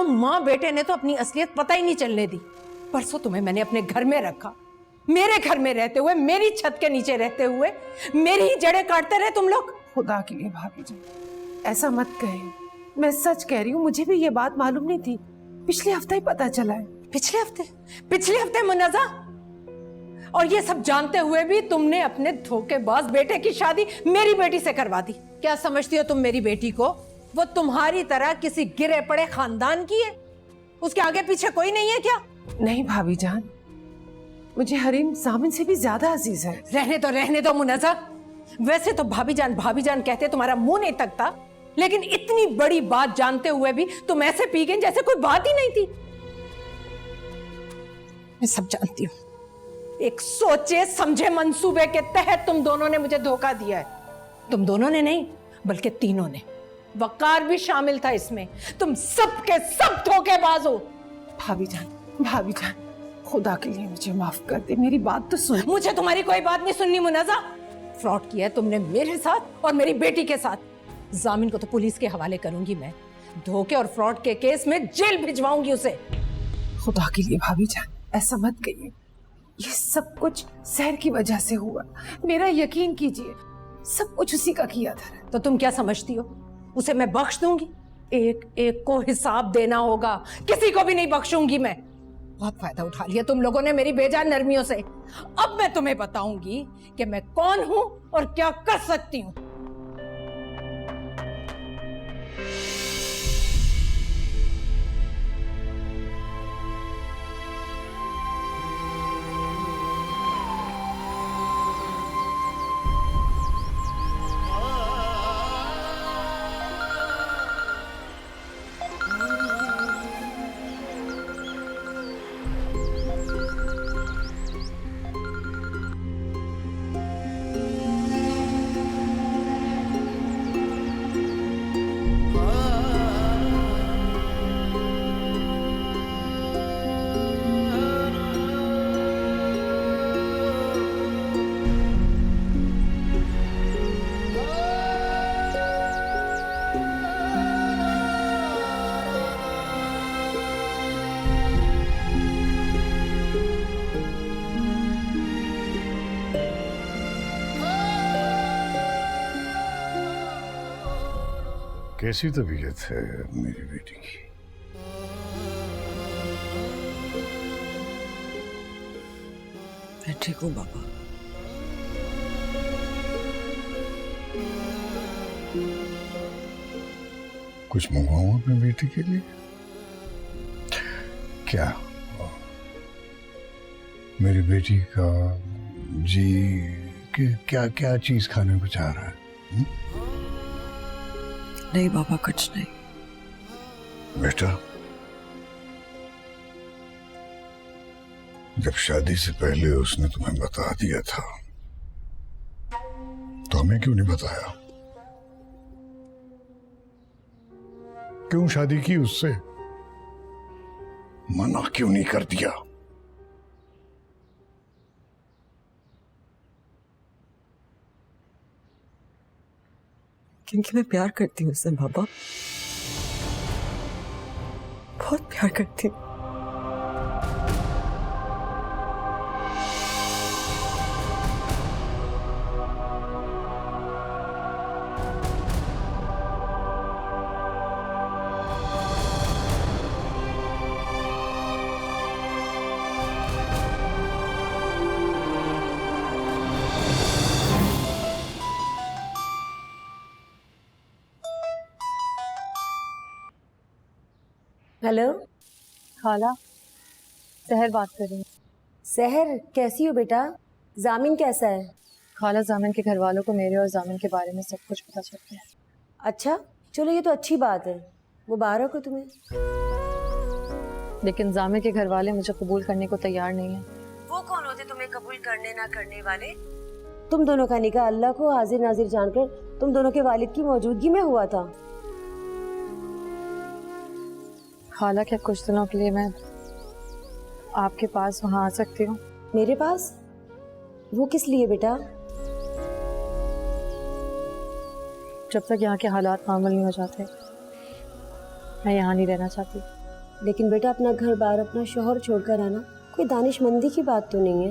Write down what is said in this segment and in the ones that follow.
तुम माँ बेटे ने तो अपनी असलियत पता ही नहीं चलने दी। परसों तुम्हें मैंने अपने घर में रखा, मेरे घर में रहते हुए, मेरी छत के नीचे रहते हुए मेरी ही जड़ें काटते रहे तुम लोग। खुदा के लिए भाभी जी ऐसा मत कहे, मैं सच कह रही हूँ, मुझे भी ये बात मालूम नहीं थी, पिछले हफ्ते ही पता चला है। पिछले हफ्ते मुन्नज़ा, और ये सब जानते हुए भी तुमने अपने धोखेबाज बेटे की शादी मेरी बेटी से करवा दी। क्या समझती हो तुम मेरी बेटी को? वो तुम्हारी तरह किसी गिरे पड़े खानदान की है? उसके आगे पीछे कोई नहीं है क्या? नहीं भाभी जान, मुझे हरीम जामिन से भी ज्यादा अजीज है। रहने दो मुन्नज़ा। वैसे तो भाभी जान कहते तुम्हारा मुंह नहीं तकता, लेकिन इतनी बड़ी बात जानते हुए भी तुम ऐसे पी गई जैसे कोई बात ही नहीं थी। मैं सब जानती हूँ। एक सोचे समझे मंसूबे के तहत तुम दोनों ने मुझे धोखा दिया है। तुम दोनों ने नहीं, बल्कि तीनों ने। वकार भी शामिल था इसमें। तुम सब के सब धोखेबाज हो। भाभी जान खुदा के लिए मुझे माफ कर दे, मेरी बात तो सुन। मुझे तुम्हारी कोई बात नहीं सुननी मुन्नज़ा। फ्रॉड किया है तुमने मेरे साथ और मेरी बेटी के साथ। जामिन को तो पुलिस के हवाले करूंगी मैं। धोखे और फ्रॉड के केस में जेल भिजवाऊंगी उसे। खुदा के लिए भाभी जान ऐसा मत कहिए, ये सब कुछ सहर की वजह से हुआ। मेरा यकीन कीजिए, सब कुछ उसी का किया था। तो तुम क्या समझती हो उसे मैं बख्श दूंगी? एक एक को हिसाब देना होगा, किसी को भी नहीं बख्शूंगी मैं। बहुत फायदा उठा लिया तुम लोगों ने मेरी बेजान नरमियों से। अब मैं तुम्हें बताऊंगी कि मैं कौन हूं और क्या कर सकती हूं। कैसी तबीयत है मेरी बेटी की? मैं ठीक हूँ बाबा। कुछ मंगवाऊं अपनी बेटी के लिए? क्या मेरी बेटी का जी क्या क्या चीज खाने को चाह रहा है? नहीं बाबा, कुछ नहीं। बेटा, जब शादी से पहले उसने तुम्हें बता दिया था तो हमें क्यों नहीं बताया? क्यों शादी की उससे? मना क्यों नहीं कर दिया? क्योंकि मैं प्यार करती हूँ उससे बाबा, बहुत प्यार करती हूँ। हेलो खाला, सहर बात कर रही हूँ। सहर, कैसी हो बेटा? जामिन कैसा है? खाला, जामिन के घर वालों को मेरे और जामिन के बारे में सब कुछ पता चल गया। अच्छा, चलो ये तो अच्छी बात है, मुबारक हो तुम्हें। लेकिन जामिन के घर वाले मुझे कबूल करने को तैयार नहीं है। वो कौन होते तुम्हें कबूल करने ना करने वाले? तुम दोनों का निकाह अल्लाह को हाजिर नाजिर जानकर तुम दोनों के वालिद की मौजूदगी में हुआ था। खाला, क्या कुछ दिनों के लिए मैं आपके पास वहाँ आ सकती हूँ? मेरे पास? वो किस लिए बेटा? जब तक यहाँ के हालात मामूल नहीं हो जाते, मैं यहाँ नहीं रहना चाहती। लेकिन बेटा अपना घर बार अपना शोहर छोड़कर आना कोई दानिशमंदी की बात तो नहीं है।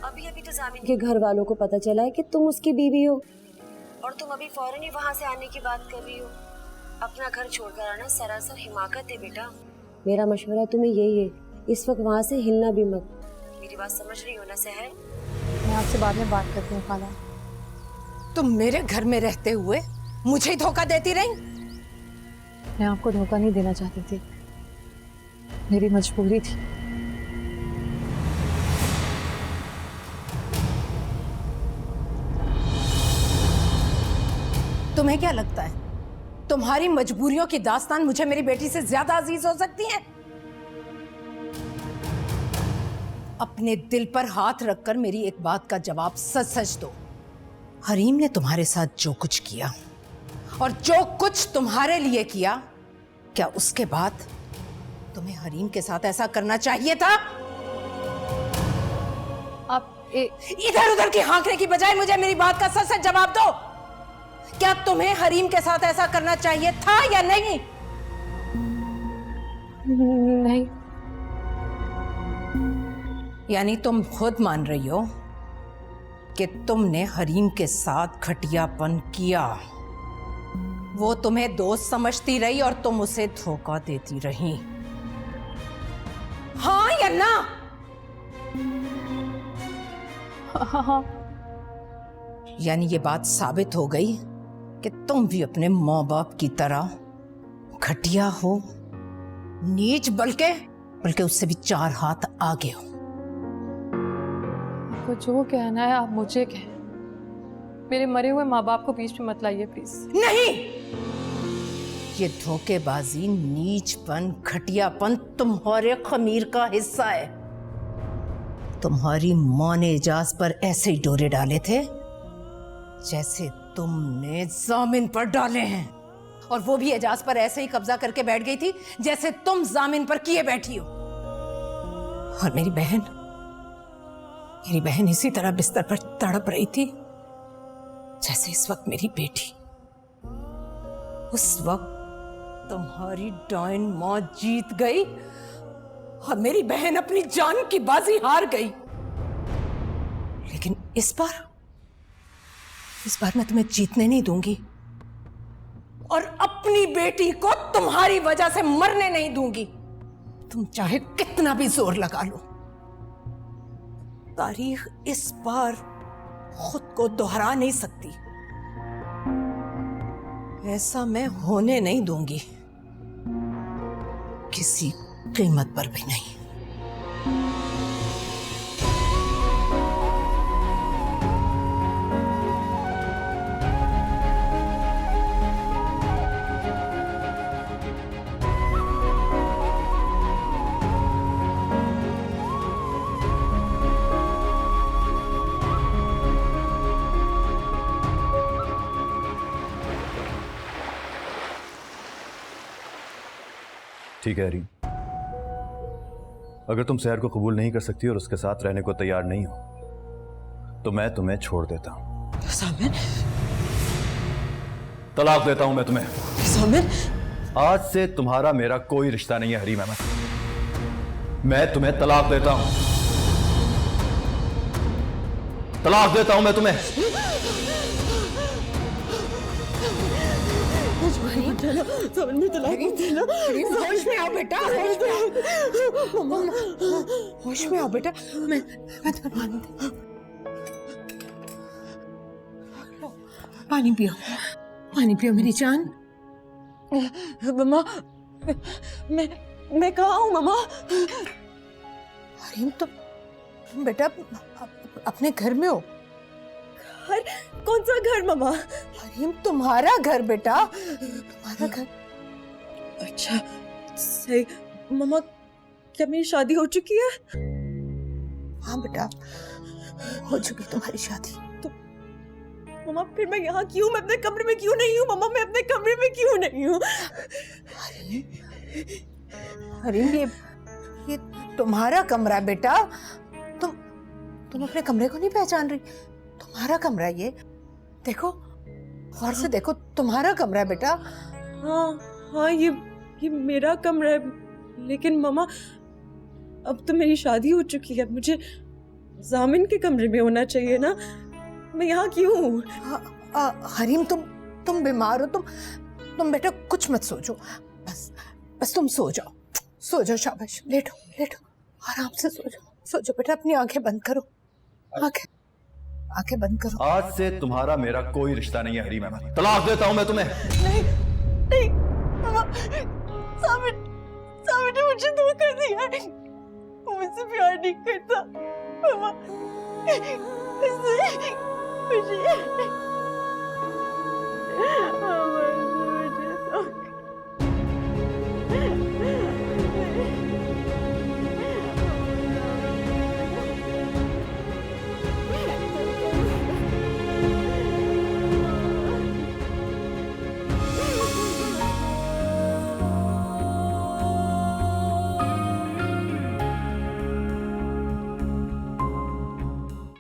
अभी अभी तो जामिन के घर वालों को पता चला है कि तुम उसकी बीवी हो और तुम अभी फौरन ही वहाँ से आने की बात कर रही हो। अपना घर छोड़कर आना सरासर हिमाकत है बेटा। मेरा मशवरा तुम्हें यही है, इस वक्त वहाँ से हिलना भी मत। मेरी बात समझ रही हो ना सहर? मैं आपसे बाद में बात करती हूँ खाला। तुम मेरे घर में रहते हुए मुझे ही धोखा देती रही। मैं आपको धोखा नहीं देना चाहती थी, मेरी मजबूरी थी। तुम्हें क्या लगता है तुम्हारी मजबूरियों की दास्तान मुझे मेरी बेटी से ज्यादा अजीज हो सकती है? अपने दिल पर हाथ रखकर मेरी एक बात का जवाब सच सच दो। हरीम ने तुम्हारे साथ जो कुछ किया और जो कुछ तुम्हारे लिए किया, क्या उसके बाद तुम्हें हरीम के साथ ऐसा करना चाहिए था? आप इधर उधर की हाँकने की बजाय मुझे मेरी बात का सच सच जवाब दो। क्या तुम्हें हरीम के साथ ऐसा करना चाहिए था या नहीं? नहीं। यानी तुम खुद मान रही हो कि तुमने हरीम के साथ घटियापन किया। वो तुम्हें दोस्त समझती रही और तुम उसे धोखा देती रही। हाँ या ना? हाँ। यानी ये बात साबित हो गई कि तुम भी अपने माँ बाप की तरह घटिया हो, नीच, बल्कि उससे भी 4 हाथ आगे हो। आपको जो कहना है आप मुझे कहें, मेरे मरे हुए माँ बाप को बीच में मत लाइए प्लीज। नहीं, ये धोखेबाजी, नीचपन, घटियापन तुम्हारे खमीर का हिस्सा है। तुम्हारी माँ ने एजाज पर ऐसे ही डोरे डाले थे जैसे तुमने जामिन पर डाले हैं, और वो भी एजाज पर ऐसे ही कब्जा करके बैठ गई थी जैसे तुम जामिन पर किए बैठी हो। और मेरी बहन इसी तरह बिस्तर पर तड़प रही थी जैसे इस वक्त मेरी बेटी। उस वक्त तुम्हारी डायन माँ जीत गई और मेरी बहन अपनी जान की बाजी हार गई। लेकिन इस बार मैं तुम्हें जीतने नहीं दूंगी और अपनी बेटी को तुम्हारी वजह से मरने नहीं दूंगी। तुम चाहे कितना भी जोर लगा लो, तारीख इस बार खुद को दोहरा नहीं सकती। ऐसा मैं होने नहीं दूंगी, किसी कीमत पर भी नहीं। ठीक है हरीम, अगर तुम सहर को कबूल नहीं कर सकती और उसके साथ रहने को तैयार नहीं हो तो मैं तुम्हें छोड़ देता हूं। सामिन, तलाक देता हूं मैं तुम्हें। सामिन, आज से तुम्हारा मेरा कोई रिश्ता नहीं है हरीम अहमद। मैं तुम्हें तलाक देता हूं। तलाक देता हूं मैं तुम्हें। होश में आओ बेटा, होश में आओ बेटा। मैं तुम्हें पानी पियो, पानी पियो मेरी जान। मम्मा, मैं कहाँ हूँ मम्मा? हरीम, तुम बेटा अपने घर में हो। घर? कौन सा घर मम्मा? हरीम, तुम्हारा घर बेटा, तुम्हारा घर। अच्छा सही। मम्मा, क्या मेरी शादी हो चुकी है? हाँ बेटा, हो चुकी तुम्हारी शादी। तो मम्मा फिर मैं यहाँ क्यों? मैं अपने कमरे में क्यों नहीं हूँ? मम्मा मैं अपने कमरे में क्यों नहीं हूँ? हरीम, ये तुम्हारा कमरा है बेटा। तुम अपने कमरे को नहीं पहचान रही? तुम्हारा कमरा है ये। देखो, गौर से देखो, तुम्हारा कमरा है बेटा। हाँ, ये मेरा कमरा है लेकिन मामा अब तो मेरी शादी हो चुकी है, मुझे जामिन के कमरे में होना चाहिए ना। मैं यहाँ क्यों हूँ? हरीम तुम बीमार हो, तुम बेटा कुछ मत सोचो, बस तुम सो जाओ, शाबाश, लेटो आराम से सो जाओ बेटा, अपनी आंखें बंद करो, आंखें बंद करो। आज से तुम्हारा मेरा कोई रिश्ता नहीं है हरीम अहमद, तलाक देता हूं मैं तुम्हें। नहीं मामा, साबिर ने मुझे धोखा दिया है, वो मुझसे प्यार नहीं करता मामा, इसने मुझे